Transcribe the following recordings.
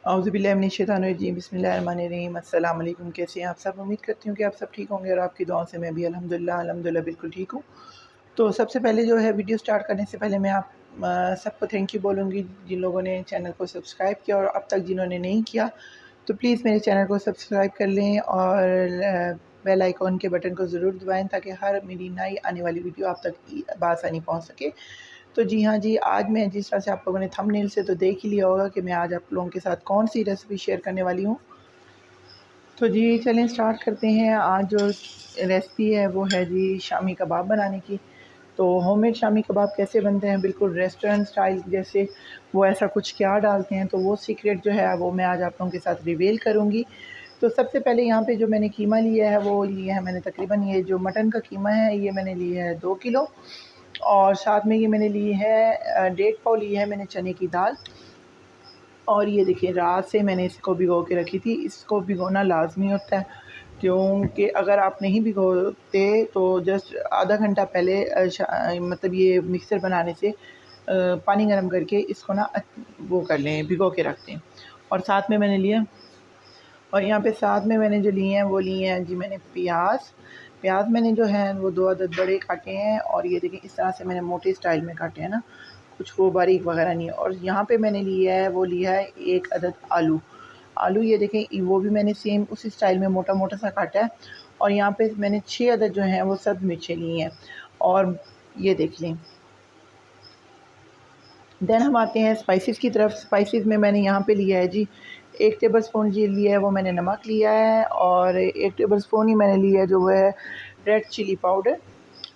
औज़ुबिल्लाहिमिनश्शैतानिर्रजीम बिस्मिल्लाहिर्रहमानिर्रहीम। अस्सलाम वालेकुम। कैसे हैं आप सब? उम्मीद करती हूँ कि आप सब ठीक होंगे और आपकी दुआओं से मैं भी अल्हम्दुलिल्लाह बिल्कुल ठीक हूँ। तो सबसे पहले जो है वीडियो स्टार्ट करने से पहले मैं आप सबको थैंक यू बोलूँगी जिन लोगों ने चैनल को सब्सक्राइब किया, और अब तक जिन्होंने नहीं किया तो प्लीज़ मेरे चैनल को सब्सक्राइब कर लें और बेल आइकॉन के बटन को ज़रूर दबाएँ ताकि हर मेरी नई आने वाली वीडियो आप तक बआसानी पहुँच सके। तो जी हाँ जी, आज मैं जिस तरह से आप लोगों ने थंबनेल से तो देख ही लिया होगा कि मैं आज आप लोगों के साथ कौन सी रेसिपी शेयर करने वाली हूँ। तो जी चलें स्टार्ट करते हैं। आज जो रेसिपी है वो है जी शामी कबाब बनाने की। तो होममेड शामी कबाब कैसे बनते हैं बिल्कुल रेस्टोरेंट स्टाइल जैसे, वो ऐसा कुछ क्या डालते हैं, तो वो सीक्रेट जो है वो मैं आज आप लोगों के साथ रिवील करूँगी। तो सबसे पहले यहाँ पे जो मैंने कीमा लिया है वो लिया है मैंने तकरीबन, ये जो मटन का कीमा है ये मैंने लिया है 2 किलो, और साथ में ये मैंने ली है 1.5 पाव ली है मैंने चने की दाल। और ये देखिए रात से मैंने इसको भिगो के रखी थी। इसको भिगोना लाज़मी होता है क्योंकि अगर आप नहीं भिगोते तो जस्ट आधा घंटा पहले मतलब ये मिक्सर बनाने से पानी गर्म करके इसको ना वो कर लें, भिगो के रख दें। और साथ में मैंने लिया, और यहाँ पे साथ में मैंने जो लिए हैं वो लिए हैं जी मैंने प्याज मैंने जो है वो 2 अदद बड़े काटे हैं, और ये देखिए इस तरह से मैंने मोटे स्टाइल में काटे हैं ना, कुछ वो बारीक वगैरह नहीं। और यहाँ पे मैंने लिया है 1 अदद आलू ये देखें वो भी मैंने सेम उसी स्टाइल में मोटा मोटा सा काटा है। और यहाँ पे मैंने 6 अदद जो हैं वो सब मिर्चें ली हैं, और ये देख लें। देन हम आते हैं स्पाइसेस की तरफ। स्पाइसेस में मैंने यहाँ पे लिया है जी 1 टेबलस्पून जी लिया है वो मैंने नमक लिया है, और 1 टेबलस्पून ही मैंने लिया है जो वो है रेड चिली पाउडर,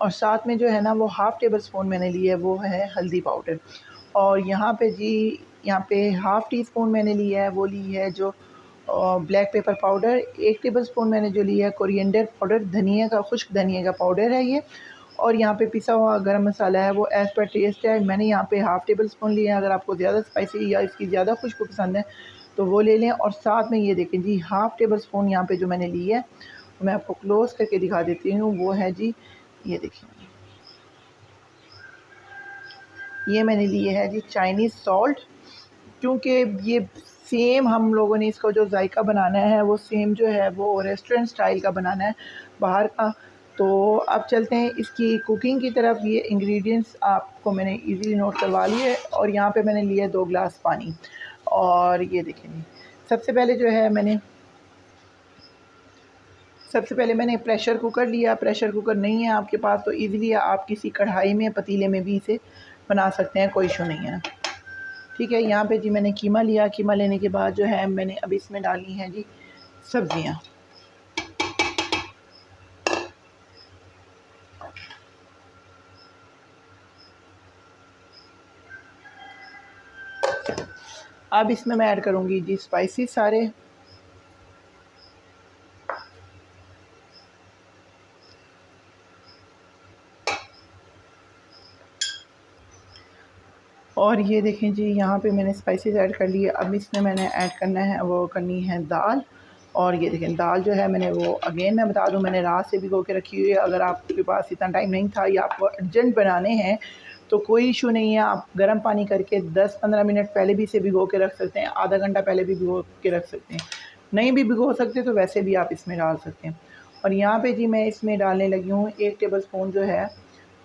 और साथ में जो है ना वो हाफ़ टेबल स्पून मैंने लिया है वो है हल्दी पाउडर। और यहाँ पे हाफ़ टी स्पून मैंने लिया है वो ली है जो black pepper powder. 1 table spoon मैंने जो लिया है कोरिएंडर पाउडर, धनिया का, खुश्क धनिया का पाउडर है ये। और यहाँ पे पिसा हुआ गरम मसाला है वो एज़ पर टेस्ट है। मैंने यहाँ पे हाफ़ टेबल स्पून लिया है, अगर आपको ज़्यादा स्पाइसी या इसकी ज़्यादा खुशबू पसंद है तो वो ले लें। और साथ में ये देखें जी हाफ़ टेबल स्पून यहाँ पे जो मैंने ली है, मैं आपको क्लोज़ करके दिखा देती हूँ, वो है जी ये देखिए, ये मैंने लिए है जी चाइनीज़ सॉल्ट। क्योंकि ये सेम हम लोगों ने इसको जो जायका बनाना है वो सेम जो है वो रेस्टोरेंट स्टाइल का बनाना है बाहर का। तो अब चलते हैं इसकी कुकिंग की तरफ। ये इंग्रेडिएंट्स आपको मैंने इजीली नोट करवा लिए, और यहाँ पे मैंने लिया 2 गिलास पानी। और ये देखें सबसे पहले जो है सबसे पहले मैंने प्रेशर कुकर लिया। प्रेशर कुकर नहीं है आपके पास तो ईज़िली आप किसी कढ़ाई में, पतीले में भी इसे बना सकते हैं, कोई इशू नहीं है। ठीक है, यहाँ पे जी मैंने कीमा लिया। कीमा लेने के बाद जो है मैंने अब इसमें डालनी है जी सब्ज़ियाँ। अब इसमें मैं ऐड करूँगी जी स्पाइसेस सारे। और ये देखें जी यहाँ पे मैंने स्पाइसेस ऐड कर लिए। अब इसमें मैंने ऐड करना है, वो करनी है दाल। और ये देखें दाल जो है मैंने वो अगेन मैं बता दूं मैंने रात से भिगो के रखी हुई है। अगर आपके पास इतना टाइम नहीं था या आपको अर्जेंट बनाने हैं तो कोई इशू नहीं है, आप गर्म पानी करके 10-15 मिनट पहले भी इसे भिगो के रख सकते हैं, आधा घंटा पहले भी भिगो के रख सकते हैं। नहीं भी भिगो सकते तो वैसे भी आप इसमें डाल सकते हैं। और यहाँ पे जी मैं इसमें डालने लगी हूँ 1 टेबल स्पून जो है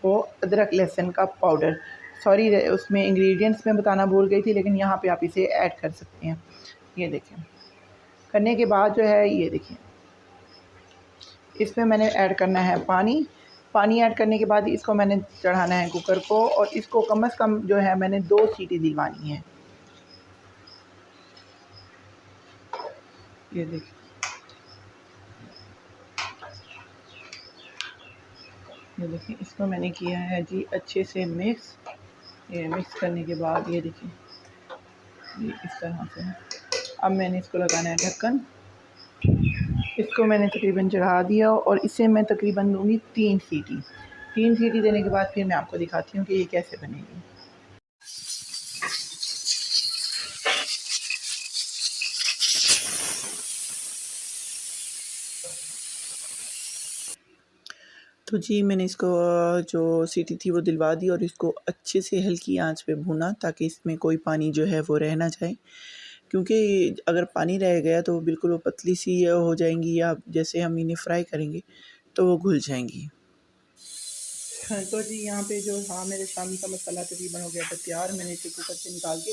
वो अदरक लहसुन का पाउडर। सॉरी उसमें इंग्रेडिएंट्स में बताना भूल गई थी, लेकिन यहाँ पे आप इसे ऐड कर सकते हैं। ये देखें, करने के बाद जो है ये देखिए इसमें मैंने ऐड करना है पानी। पानी ऐड करने के बाद इसको मैंने चढ़ाना है कुकर को, और इसको कम से कम जो है मैंने 2 सीटी दिलवानी है। ये देखिए, ये देखिए इसको मैंने किया है जी अच्छे से मिक्स। ये मिक्स करने के बाद ये देखिए ये इस तरह से है। अब मैंने इसको लगाना है ढक्कन। इसको मैंने तकरीबन चढ़ा दिया, और इसे मैं तकरीबन दूंगी 3 सीटी। 3 सीटी देने के बाद फिर मैं आपको दिखाती हूँ कि ये कैसे बनेगी। तो जी मैंने इसको जो सीटी थी वो दिलवा दी, और इसको अच्छे से हल्की आंच पे भूना ताकि इसमें कोई पानी जो है वो रह ना जाए। क्योंकि अगर पानी रह गया तो बिल्कुल वो पतली सी हो जाएंगी, या जैसे हम इन्हें फ्राई करेंगे तो वो घुल जाएंगी। हाँ, तो जी यहाँ पे जो मेरे शामी का मसाला तकरीबन हो गया था तैयार। मैंने इसे कुकर से निकाल के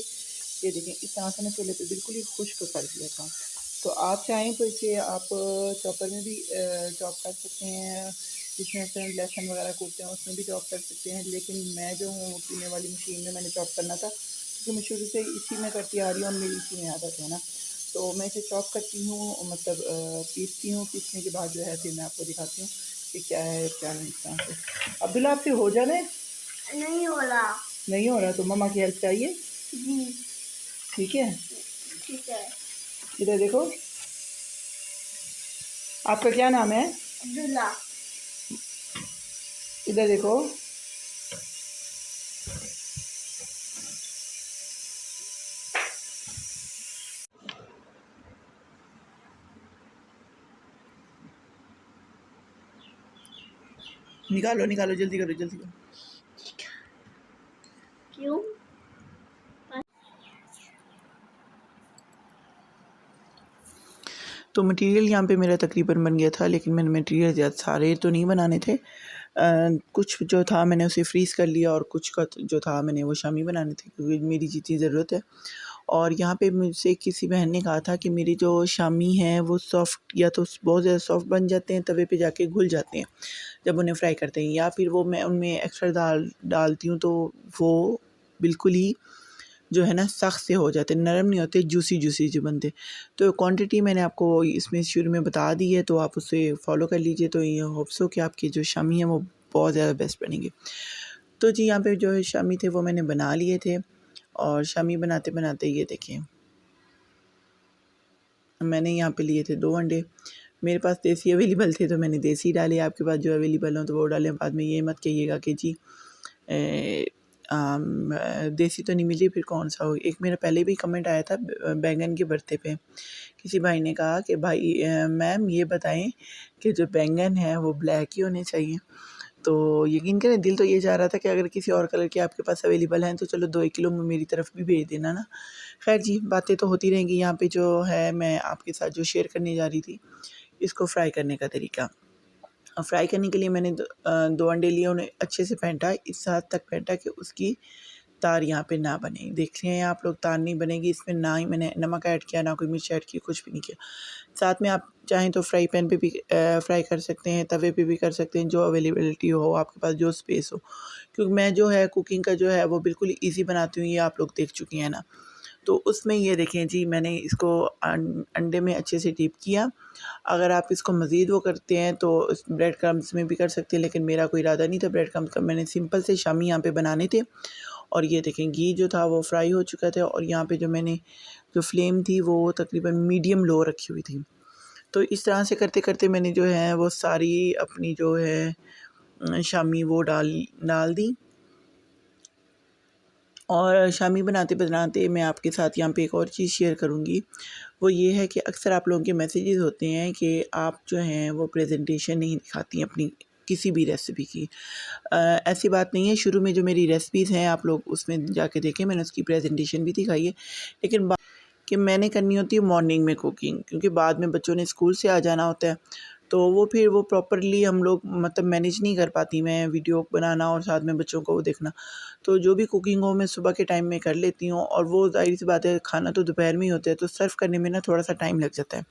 ये देखें इस तरह से मैं चूल्हे पे बिल्कुल ही खुश्क कर दिया था। तो आप चाहें तो इसे आप चॉपर में भी चॉप कर सकते हैं, जिसमें से लहसुन वगैरह कूटते हैं उसमें भी चॉप कर सकते हैं। लेकिन मैं जो हूँ पीने वाली मशीन में मैंने चॉप करना था, क्योंकि मैं शुरू से इसी में करती आ रही हूँ और मेरी इसी में आदत है ना। तो मैं इसे चॉप करती हूँ, मतलब पीसती हूँ। पीसने के बाद जो है फिर मैं आपको दिखाती हूँ कि क्या है क्या नहीं। इस तरह से अब्दुल्ला आपसे हो जाना है? नहीं हो रहा। नहीं हो रहा तो मम्मा की हेल्प चाहिए जी। ठीक है, ठीक है। इधर देखो, आपका क्या नाम है? अब्दुल्ला। इधर देखो, निकालो निकालो, जल्दी करो जल्दी करो। क्यों? तो मटेरियल यहाँ पे मेरा तकरीबन बन गया था, लेकिन मैंने मटेरियल ज़्यादा सारे तो नहीं बनाने थे। कुछ जो था मैंने उसे फ्रीज़ कर लिया, और कुछ का जो था मैंने वो शामी बनाने थे, क्योंकि मेरी जितनी ज़रूरत है। और यहाँ पे मुझसे किसी बहन ने कहा था कि मेरी जो शामी हैं वो सॉफ़्ट, या तो बहुत ज़्यादा सॉफ़्ट बन जाते हैं, तवे पे जाके घुल जाते हैं जब उन्हें फ्राई करते हैं, या फिर वो मैं उनमें एक्स्ट्रा दाल डालती हूँ तो वो बिल्कुल ही जो है ना सख्त से हो जाते, नरम नहीं होते, जूसी जूसी जो बनते। तो क्वांटिटी मैंने आपको इसमें शुरू में बता दी है, तो आप उसे फॉलो कर लीजिए। तो ये होप्स हो कि आपकी जो शामी है वो बहुत ज़्यादा बेस्ट बनेंगे। तो जी यहाँ पे जो है शामी थे वो मैंने बना लिए थे, और शामी बनाते बनाते ये देखिए मैंने यहाँ पे लिए थे 2 अंडे। मेरे पास देसी अवेलेबल थे तो मैंने देसी डाले, आपके पास जो अवेलेबल हो तो वो डालें। बाद में ये मत कहिएगा कि जी देसी तो नहीं मिली, फिर कौन सा हो। एक मेरा पहले भी कमेंट आया था बैंगन के भरते पे, किसी भाई ने कहा कि भाई मैम ये बताएं कि जो बैंगन है वो ब्लैक ही होने चाहिए। तो यकीन करें दिल तो ये चाह रहा था कि अगर किसी और कलर के आपके पास अवेलेबल हैं तो चलो 2-1 किलो मेरी तरफ भी भेज देना ना। खैर जी, बातें तो होती रहेंगी। यहाँ पे जो है मैं आपके साथ जो शेयर करने जा रही थी, इसको फ्राई करने का तरीका। फ्राई करने के लिए मैंने 2 अंडे लिए, उन्हें अच्छे से फेंटा, इस हद तक फेंटा कि उसकी तार यहाँ पे ना बने। देख रहे हैं आप लोग, तार नहीं बनेगी इसमें, ना ही मैंने नमक ऐड किया, ना कोई मिर्च ऐड की, कुछ भी नहीं किया। साथ में आप चाहें तो फ्राई पैन पे भी फ्राई कर सकते हैं, तवे पे भी कर सकते हैं, जो अवेलेबिलिटी हो आपके पास, जो स्पेस हो। क्योंकि मैं जो है कुकिंग का जो है वो बिल्कुल ईज़ी बनाती हूँ, ये आप लोग देख चुकी हैं ना। तो उसमें ये देखें जी, मैंने इसको अंडे में अच्छे से डिप किया। अगर आप इसको मज़ीद वो करते हैं तो ब्रेड क्रम्स में भी कर सकते हैं, लेकिन मेरा कोई इरादा नहीं था ब्रेड क्रम्स का। मैंने सिंपल से शामी यहाँ पे बनाने थे। और ये देखें घी जो था वो फ्राई हो चुका था, और यहाँ पे जो मैंने जो फ्लेम थी वो तकरीबन मीडियम लो रखी हुई थी। तो इस तरह से करते करते मैंने जो है वो सारी अपनी जो है शामी वो डाल डाल दी। और शामी बनाते बनाते मैं आपके साथ यहाँ पे एक और चीज़ शेयर करूँगी, वो ये है कि अक्सर आप लोगों के मैसेजेस होते हैं कि आप जो हैं वो प्रेजेंटेशन नहीं दिखाती हैं अपनी किसी भी रेसिपी की। ऐसी बात नहीं है, शुरू में जो मेरी रेसिपीज़ हैं आप लोग उसमें जाके देखें, मैंने उसकी प्रेजेंटेशन भी दिखाई है। लेकिन कि मैंने करनी होती है मॉर्निंग में कुकिंग, क्योंकि बाद में बच्चों ने स्कूल से आ जाना होता है, तो वो फिर वो प्रॉपरली हम लोग मतलब मैनेज नहीं कर पाती मैं वीडियो बनाना और साथ में बच्चों को वो देखना। तो जो भी कुकिंग हो मैं सुबह के टाइम में कर लेती हूँ, और वो ज़ाहिर सी बात है खाना तो दोपहर में ही होता है, तो सर्व करने में ना थोड़ा सा टाइम लग जाता है।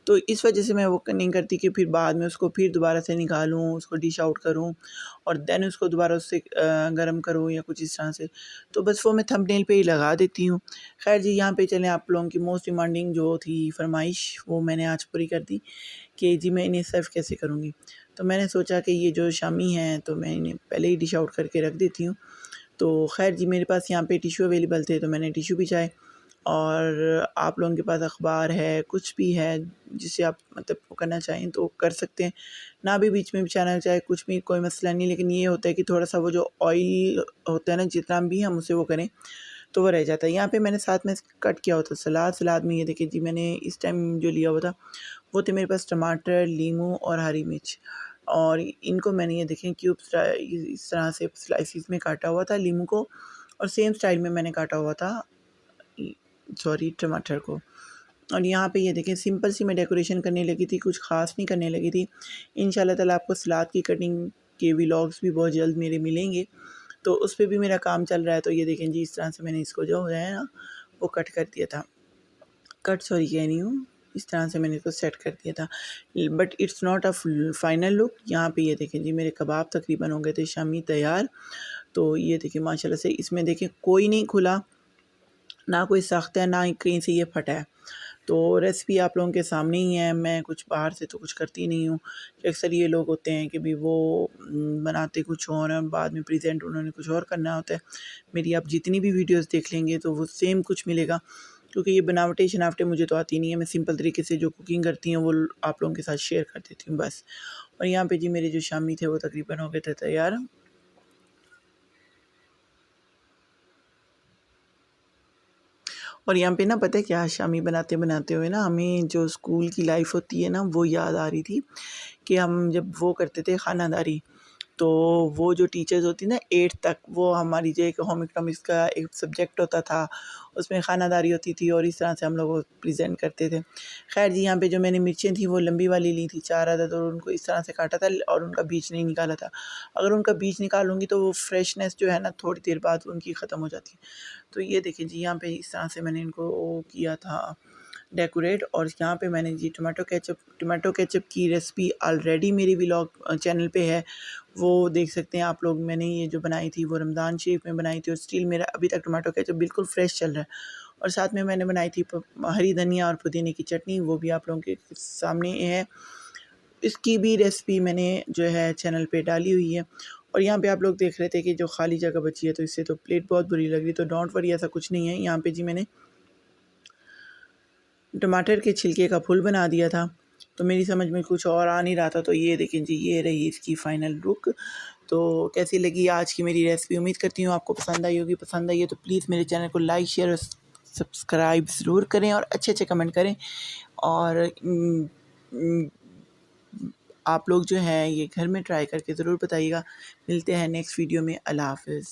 तो इस वजह से मैं वो नहीं करती कि फिर बाद में उसको फिर दोबारा से निकालूँ, उसको डिश आउट करूँ और देन उसको दोबारा उससे गर्म करूँ या कुछ इस तरह से। तो बस वो मैं थंबनेल पे ही लगा देती हूँ। ख़ैर जी, यहाँ पे चलें, आप लोगों की मोस्ट डिमांडिंग जो थी फ़रमाइश वो मैंने आज पूरी कर दी कि जी मैं इन्हें सर्व कैसे करूँगी। तो मैंने सोचा कि ये जो शामी हैं तो मैं इन्हें पहले ही डिश आउट करके रख देती हूँ। तो ख़ैर जी, मेरे पास यहाँ पे टिश्यू अवेलेबल थे तो मैंने टिश्यू बिछाए, और आप लोगों के पास अखबार है, कुछ भी है जिसे आप मतलब वो करना चाहें तो कर सकते हैं, ना भी बीच में बिछाना चाहे कुछ भी कोई मसला नहीं। लेकिन ये होता है कि थोड़ा सा वो जो ऑयल होता है ना, जितना भी हम उसे वो करें तो वो रह जाता है। यहाँ पे मैंने साथ में कट किया हुआ था सलाद। सलाद में ये देखिए जी, मैंने इस टाइम जो लिया हुआ था वो थे मेरे पास टमाटर, लीमू और हरी मिर्च, और इनको मैंने ये देखें क्यूब्स इस तरह से स्लाइसिस में काटा हुआ था लीमू को, और सेम स्टाइल में मैंने काटा हुआ था सॉरी टमाटर को। और यहाँ पे ये देखें सिंपल सी मैं डेकोरेशन करने लगी थी, कुछ ख़ास नहीं करने लगी थी। इंशाल्लाह ताला आपको सलाद की कटिंग के व्लॉग्स भी बहुत जल्द मेरे मिलेंगे, तो उस पर भी मेरा काम चल रहा है। तो ये देखें जी, इस तरह से मैंने इसको जो है ना वो कट कर दिया था, सॉरी कह रही हूँ, इस तरह से मैंने इसको सेट कर दिया था। But it's not a final look. यहाँ पे ये देखें जी, मेरे कबाब तकरीबन हो गए थे शामी तैयार। तो ये देखें माशाल्लाह से, इसमें देखें कोई नहीं खुला, ना कोई सख्त है, ना कहीं से ये फटा है। तो रेसिपी आप लोगों के सामने ही है, मैं कुछ बाहर से तो कुछ करती नहीं हूँ। अक्सर ये लोग होते हैं कि भी वो बनाते कुछ और हैं, बाद में प्रेजेंट उन्होंने कुछ और करना होता है। मेरी आप जितनी भी वीडियोस देख लेंगे तो वो सेम कुछ मिलेगा, क्योंकि ये बनावटें शनावटें मुझे तो आती नहीं है। मैं सिंपल तरीके से जो कुकिंग करती हूँ वो आप लोगों के साथ शेयर कर देती हूँ बस। और यहाँ पे जी मेरे जो शामी थे वो तकरीबन हो गए थे तैयार। और यहाँ पे ना पता है क्या, शामी बनाते बनाते हुए ना हमें जो स्कूल की लाइफ होती है ना वो याद आ रही थी, कि हम जब वो करते थे खानादारी, तो वो जो टीचर्स होती ना 8th तक, वो हमारी जो एक होम इकोनॉमिक्स का एक सब्जेक्ट होता था, उसमें खानादारी होती थी और इस तरह से हम लोग वो प्रेजेंट करते थे। खैर जी, यहाँ पे जो मैंने मिर्चें थी वो लंबी वाली ली थी 4 अदद, और उनको इस तरह से काटा था और उनका बीज नहीं निकाला था। अगर उनका बीज निकालूंगी तो वो फ्रेशनेस जो है ना थोड़ी देर बाद उनकी ख़त्म हो जाती है। तो ये देखिए जी, यहाँ पे इस तरह से मैंने इनको वो किया था डेकोरेट। और यहाँ पे मैंने जी टमाटो केचप की रेसिपी ऑलरेडी मेरी व्लॉग चैनल पे है, वो देख सकते हैं आप लोग। मैंने ये जो बनाई थी वो रमज़ान शरीफ में बनाई थी, और स्टिल मेरा अभी तक टमाटो केचप बिल्कुल फ्रेश चल रहा है। और साथ में मैंने बनाई थी हरी धनिया और पुदीने की चटनी, वो भी आप लोगों के सामने है। इसकी भी रेसिपी मैंने जो है चैनल पे डाली हुई है। और यहाँ पे आप लोग देख रहे थे कि जो खाली जगह बची है, तो इससे तो प्लेट बहुत बुरी लग रही, तो डोंट वरी, ऐसा कुछ नहीं है। यहाँ पे जी मैंने टमाटर के छिलके का फूल बना दिया था, तो मेरी समझ में कुछ और आ नहीं रहा था। तो ये देखें जी, ये रही इसकी फ़ाइनल लुक। तो कैसी लगी आज की मेरी रेसिपी, उम्मीद करती हूँ आपको पसंद आई होगी। पसंद आई है तो प्लीज़ मेरे चैनल को लाइक शेयर और सब्सक्राइब ज़रूर करें, और अच्छे अच्छे कमेंट करें। और आप लोग जो हैं ये घर में ट्राई करके ज़रूर बताइएगा। मिलते हैं नेक्स्ट वीडियो में। अल्लाह हाफ़िज़।